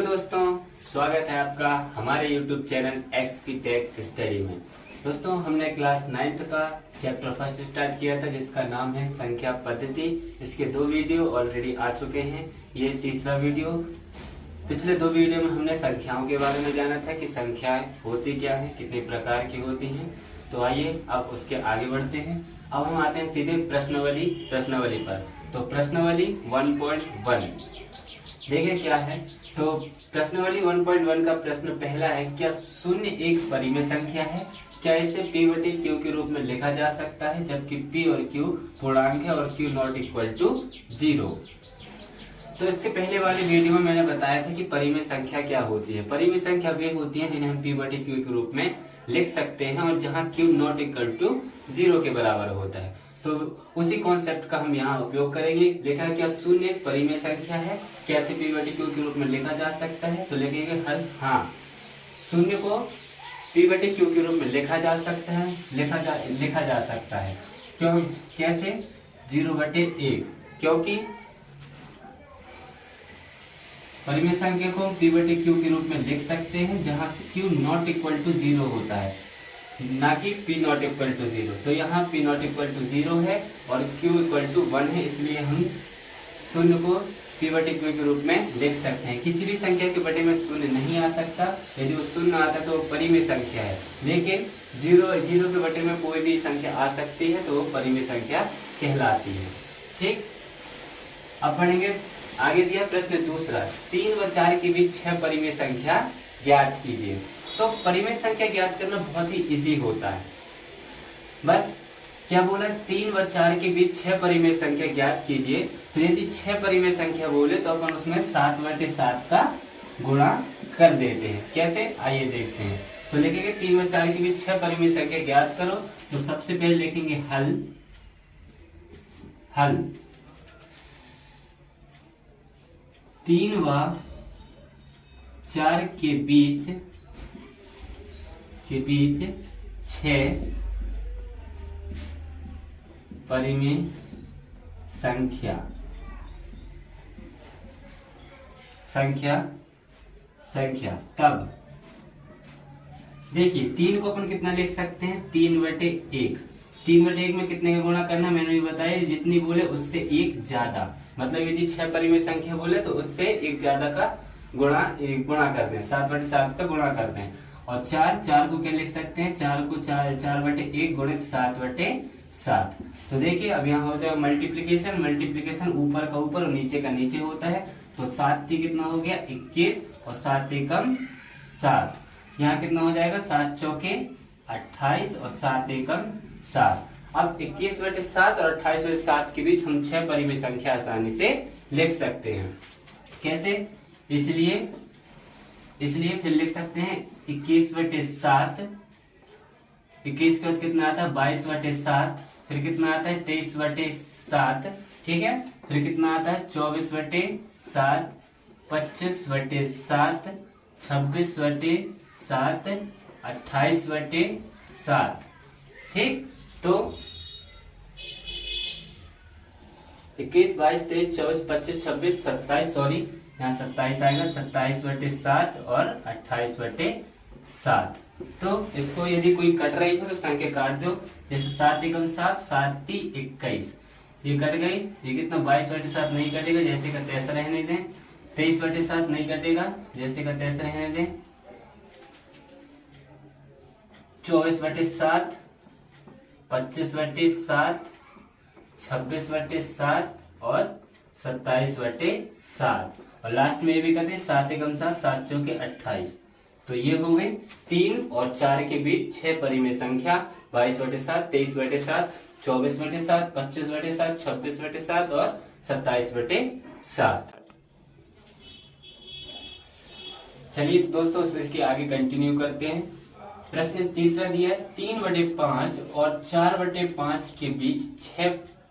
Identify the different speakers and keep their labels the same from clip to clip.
Speaker 1: दोस्तों, स्वागत है आपका हमारे YouTube channel XP Tech study में। दोस्तों, हमने क्लास 9th का चैप्टर फर्स्ट स्टार्ट किया था जिसका नाम है संख्या पद्धति। इसके 2 वीडियो ऑलरेडी आ चुके हैं, ये तीसरा वीडियो। पिछले 2 वीडियो में हमने संख्याओं के बारे में जाना था कि संख्याएं होती क्या है, कितने प्रकार की होती हैं। तो आइए अब उसके आगे बढ़ते हैं। अब हम आते हैं सीधे प्रश्नावली पर। तो प्रश्नावली 1.1 देखिए क्या है। तो प्रश्नावली 1.1 का प्रश्न पहला है, क्या शून्य एक परिमेय संख्या है? क्या इसे p/q के रूप में लिखा जा सकता है जबकि p और q पूर्णांक है और q नॉट इक्वल टू 0? तो इससे पहले वाले वीडियो में मैंने बताया था कि परिमेय संख्या क्या होती है। परिमेय संख्या वे होती है जिन्हें हम p/q के रूप में लिख सकते हैं और जहां q नॉट इक्वल टू 0 के बराबर होता है। तो उसी कॉन्सेप्ट का हम यहाँ उपयोग करेंगे। देखा क्या शून्य परिमेय संख्या है, कैसे p/q के रूप में लिखा जा सकता है? तो लिखेंगे हाँ, शून्य को p/q के रूप में लिखा जा सकता है, लिखा जा सकता है। क्यों? कैसे? 0/1, क्योंकि परिमेय संख्या को p/q के रूप में लिख सकते हैं जहां q नॉट इक्वल टू 0 होता है, ना कि p नॉट इक्वल टू 0। तो यहाँ p नॉट इक्वल टू 0 है और q इक्वल टू 1 है, इसलिए हम शून्य को p/q के रूप में लिख सकते हैं। किसी भी संख्या के बटे में शून्य नहीं आ सकता। यदि वो शून्य आता तो वो परिमेय संख्या है, लेकिन 0 के बटे में कोई भी संख्या आ सकती है तो वो परिमेय संख्या कहलाती है। ठीक, अब पढ़ेंगे आगे। दिया प्रश्न दूसरा, 3 व 4 के बीच 6 परिमेय संख्या ज्ञात कीजिए। तो परिमेय संख्या ज्ञात करना बहुत ही इजी होता है। बस क्या बोला, 3 व 4 के बीच 6 परिमेय संख्या ज्ञात कीजिए। तो यदि 6 परिमेय संख्या बोले तो अपन उसमें 7/7 का गुणा कर देते हैं। कैसे? आइए देखते हैं। तो लिखेंगे 3 व 4 के बीच 6 परिमेय संख्या ज्ञात करो। तो सबसे पहले लिखेंगे हल 3 व 4 के बीच 6 परिमेय संख्या तब देखिए 3 को अपन कितना लिख सकते हैं? 3/1। 3/1 में कितने का गुणा करना मैंने भी बताया, जितनी बोले उससे एक ज्यादा। मतलब यदि 6 परिमेय संख्या बोले तो उससे एक ज्यादा का गुणा कर दें, 7/7 का गुणा कर दें। और 4 को क्या लिख सकते हैं? 4 को 4/1 गुणित 7/7। तो देखिए अब यहाँ हो जाएगा मल्टीप्लीकेशन, ऊपर का ऊपर और नीचे का नीचे होता है। तो 7 कितना हो गया? 21 और 7 एकम 7। यहाँ कितना हो जाएगा? 7 चौके 28 और 7 एकम 7। अब 21/7 और 28/7 के बीच हम 6 परिमेय संख्या आसानी से लिख सकते हैं। कैसे? इसलिए फिर लिख सकते हैं 21/7। 21 के बाद कितना आता है? 22/7। फिर कितना आता है? 23/7। ठीक है, फिर कितना आता है? 24/7, 25/7, 26/7, 28/7। ठीक, तो 21, 22, 23, 24, 25, 26, 27, सॉरी यहाँ 27 आएगा, 27/7 और 28/7। तो इसको यदि कोई कट रही हो तो संख्या काट दो। जैसे 7 एकम 7, 7 3 21, ये कट गई। ये कितना? 22/7 नहीं कटेगा, जैसे का तैसा रहने दें। 23/7 नहीं कटेगा, जैसे का तैसा रहने दें। 24/7, 25/7, 26/7 और 27/7। और लास्ट में ये भी कहते हैं 7 एकम 7, 7 चौके 28। तो ये हो गई 3 और 4 के बीच 6 परिमेय संख्या। 22/7, 23/7, 24/7, 25/7, 26/7 और 27/7। चलिए दोस्तों, इसके आगे कंटिन्यू करते हैं। प्रश्न तीसरा दिया है, 3/5 और 4/5 के बीच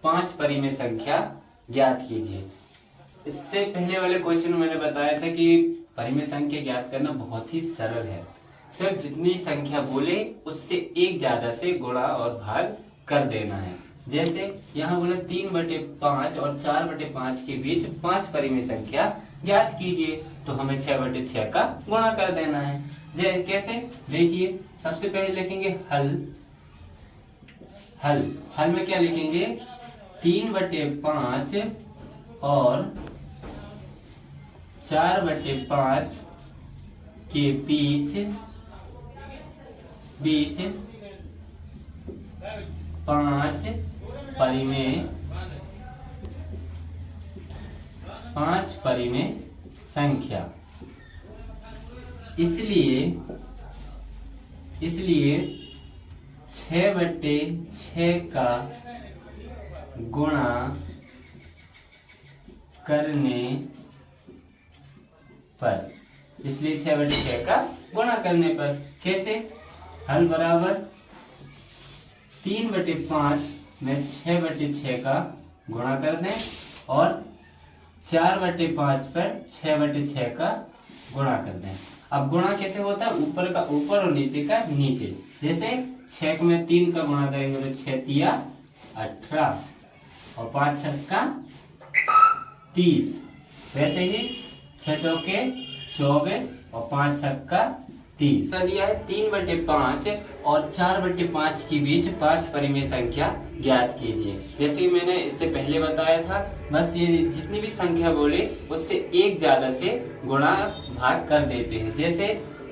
Speaker 1: 5 परिमेय संख्या ज्ञात कीजिए। इससे पहले वाले क्वेश्चन में मैंने बताया था कि परिमेय संख्या ज्ञात करना बहुत ही सरल है। सिर्फ जितनी संख्या बोले उससे एक ज्यादा से गुणा और भाग कर देना है। जैसे यहाँ बोला 3/5 और 4/5 के बीच 5 परिमेय संख्या ज्ञात कीजिए। तो हमें 6/6 का गुणा कर देना है। कैसे, देखिए सबसे पहले लिखेंगे हल। हल में क्या लिखेंगे, 3/5 और 4/5 के बीच 5 परिमेय संख्या। इसलिए 6/6 का गुणा करने पर, इसलिए 6/6 का गुणा करने पर कैसे, हल बराबर 3/5 में 6/6 का गुणा कर दें और 4/5 पर 6/6 का गुणा कर दें। अब गुणा कैसे होता है, ऊपर का ऊपर और नीचे का नीचे। जैसे 6 में 3 का गुणा करेंगे तो 6 तिया 18 और 5 छक्का 30। वैसे ही 6 चौके 24 और 5 छक्का 30। दिया है 3/5 और 4/5 के बीच 5 परिमेय संख्या ज्ञात कीजिए। जैसे कि मैंने इससे पहले बताया था, बस ये जितनी भी संख्या बोले उससे एक ज्यादा से गुणा भाग कर देते हैं। जैसे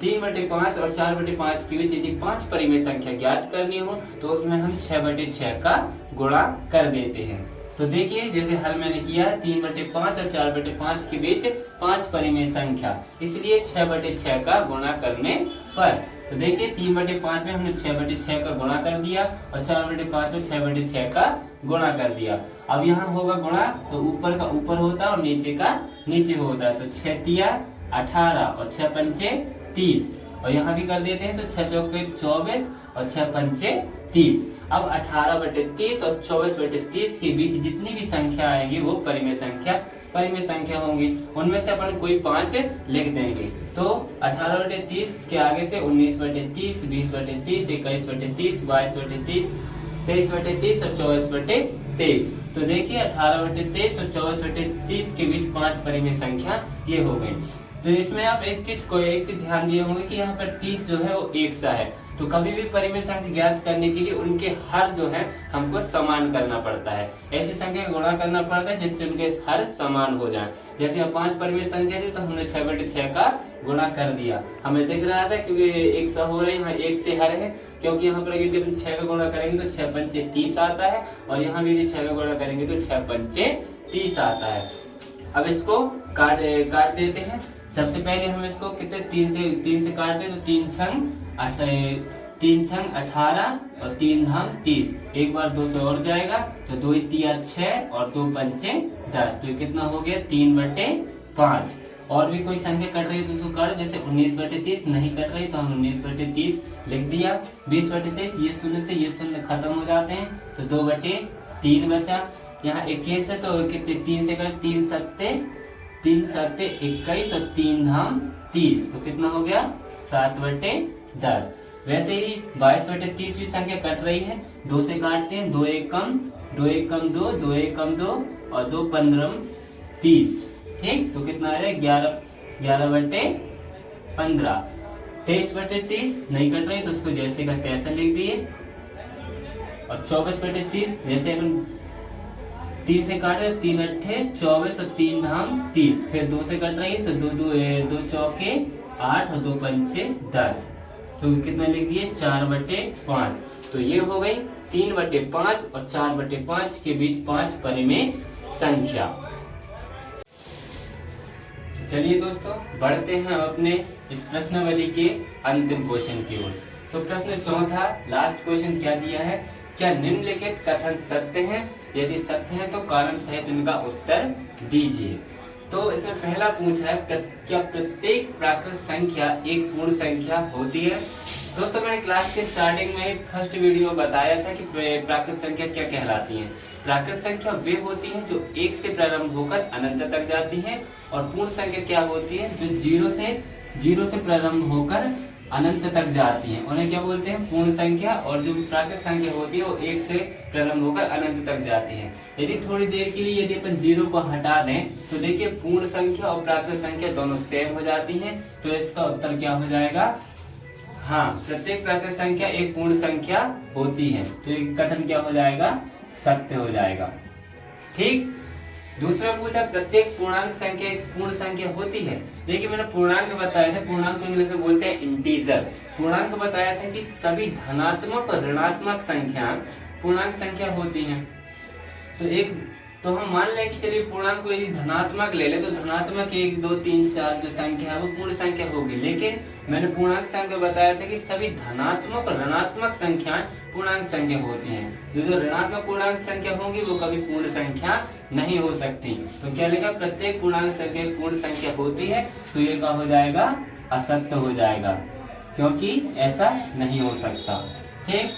Speaker 1: 3/5 और 4/5 के बीच यदि 5 परिमेय संख्या ज्ञात करनी हो तो उसमें हम 6/6 का गुणा कर देते हैं। तो देखिए जैसे हल मैंने किया है 3/5 और 4/5 के बीच 5 परिमेय संख्या, इसलिए 6/6 का गुणा करने पर। तो देखिए 3/5 में हमने 6/6 का गुणा कर दिया और 4/5 में 6/6 का गुणा कर दिया। अब यहाँ होगा गुणा तो ऊपर का ऊपर होता है और नीचे का नीचे होता है। तो 6 तिया 18 और 6 पंचे 30 और यहाँ भी कर देते हैं तो 6 चौके 24 और 6 पंचे 30। अब 18/30 और 24/30 के बीच जितनी भी संख्या आएंगी वो परिमेय संख्या होंगी। उनमें से अपन कोई 5 लिख देंगे। तो 18/30 के आगे से 19/30, 20/30, 21/30, 22/30, 23/30 और 24/23। तो देखिए 18/23 और 24/30 के बीच 5 परिमेय संख्या ये हो गई। तो इसमें आप एक चीज ध्यान दिए होंगे कि यहाँ पर 30 जो है वो एक सा है। तो कभी भी परिमेय संख्या ज्ञात करने के लिए उनके हर जो है हमको समान करना पड़ता है। ऐसी संख्या का गुणा करना पड़ता है जिससे उनके हर समान हो जाए। जैसे हम 5 परिमेय संख्या थी तो हमने 6/6 का गुणा कर दिया। हमें दिख रहा था क्योंकि एक सा हो रहा है, यहाँ एक से हर है, क्योंकि यहाँ पर जब 6 का गुणा करेंगे तो 6 पंचे 30 आता है और यहाँ भी 6 का गुणा करेंगे तो 6 पंचे 30 आता है। अब इसको काट देते हैं। सबसे पहले हम इसको कितने 3 से काटते हैं तो 3 छंग 18 और 3 धाम 30। एक बार 2 से और जाएगा तो 2 तिया 6 और 2 पंचे 10। तो ये कितना हो गया 3/5। और भी कोई संख्या कट रही है तो उसको काट, जैसे 19/30 नहीं कट रही तो हम 19/30 लिख दिया। 20/23 ये शून्य से ये शून्य खत्म हो जाते हैं तो 2/3 बचा। यहाँ 21 है तो कितने 3 से कट 3 सत्ते 21 और 3 धाम 30। तो कितना हो गया 7/10। वैसे ही 22/30 भी संख्या कट रही है, 2 से काटते हैं, 2 एक कम 2 एक कम 2 2 एक कम 2 और 2 15 30। ठीक, तो कितना है 11/15। 23/30 नहीं कट रही तो उसको जैसे का तैसा लिख दिए। और 24/30 जैसे अपन 3 से काटे 3 अट्ठे 24 और 3 धाम 30। फिर 2 से कट रही है तो 2 चौके 8 और 2 पंचे 10। तो कितना लिख दिए 4/5। तो ये हो गई 3/5 और 4/5 के बीच 5 परिमेय संख्या। चलिए दोस्तों बढ़ते हैं अपने इस प्रश्नावली के अंतिम क्वेश्चन की ओर। तो प्रश्न चौथा लास्ट क्वेश्चन क्या दिया है, क्या निम्नलिखित कथन सत्य हैं? यदि सत्य है तो कारण सहित इनका उत्तर दीजिए। तो इसमें पहला पूछा है क्या प्रत्येक प्राकृत संख्या एक पूर्ण संख्या होती है? दोस्तों मैंने क्लास के स्टार्टिंग में फर्स्ट वीडियो में बताया था कि प्राकृत संख्या क्या कहलाती है। प्राकृत संख्या वे होती है जो 1 से प्रारंभ होकर अनंत तक जाती है, और पूर्ण संख्या क्या होती है जो 0 से प्रारंभ होकर अनंत तक जाती हैं उन्हें क्या बोलते हैं, पूर्ण संख्या। और जो प्राकृत संख्या होती है वो 1 से प्रारंभ होकर अनंत तक जाती है। यदि थोड़ी देर के लिए यदि अपन 0 को हटा दें तो देखिए पूर्ण संख्या और प्राकृत संख्या दोनों सेम हो जाती हैं। तो इसका उत्तर क्या हो जाएगा, हाँ, प्रत्येक प्राकृत संख्या एक पूर्ण संख्या होती है। तो ये कथन क्या हो जाएगा, सत्य हो जाएगा। ठीक। दूसरा पूछा, प्रत्येक पूर्णांक संख्या एक पूर्ण संख्या होती है। देखिए मैंने पूर्णांक बताया था, पूर्णांक को इंग्लिश में बोलते हैं इंटीजर। पूर्णांक बताया था कि सभी धनात्मक और ऋणात्मक संख्या पूर्णांक संख्या होती हैं। तो हम मान लें कि चलिए पूर्णांक को यदि धनात्मक ले ले तो धनात्मक 1 2 3 4 जो संख्या है वो पूर्ण संख्या होगी। लेकिन मैंने पूर्णांक संख्या बताया था कि सभी धनात्मक और ऋणात्मक संख्याएं पूर्णांक संख्या होती हैं। जो ऋणात्मक पूर्णांक संख्या होंगी वो कभी पूर्ण संख्या नहीं हो सकती। तो क्या लिखा, प्रत्येक पूर्णांक संख्या पूर्ण संख्या होती है। तो ये क्या हो जाएगा, असत्य हो जाएगा, क्योंकि ऐसा नहीं हो सकता। ठीक।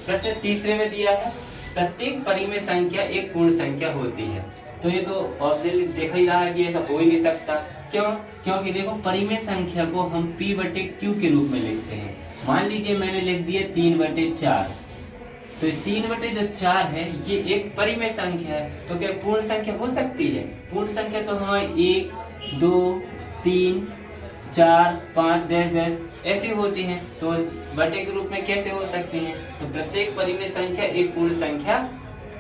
Speaker 1: प्रश्न तीसरे में दिया है, प्रत्येक परिमेय संख्या एक पूर्ण संख्या होती है। तो ये तो ऑब्वियसली देखा ही रहा है कि ऐसा हो ही नहीं सकता। क्यों, क्योंकि देखो परिमेय संख्या को हम p/q के रूप में लिखते हैं। मान लीजिए मैंने लिख दिया 3/4, तो 3/4 है ये एक परिमेय संख्या है। तो क्या पूर्ण संख्या हो सकती है? पूर्ण संख्या तो हमारी 1 2 3 4 5 डैश डैश ऐसी होती हैं। तो बटे के रूप में कैसे हो सकती हैं? तो प्रत्येक परिमेय संख्या एक पूर्ण संख्या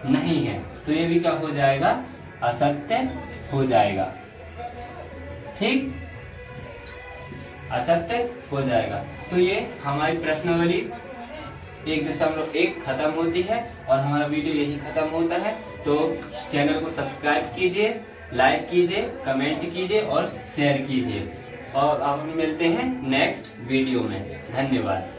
Speaker 1: नहीं है। तो ये भी क्या हो जाएगा, असत्य हो जाएगा। ठीक, असत्य हो जाएगा। तो ये हमारी प्रश्नावली 1.1 खत्म होती है और हमारा वीडियो यही खत्म होता है। तो चैनल को सब्सक्राइब कीजिए, लाइक कीजिए, कमेंट कीजिए और शेयर कीजिए। और आप मिलते हैं नेक्स्ट वीडियो में। धन्यवाद।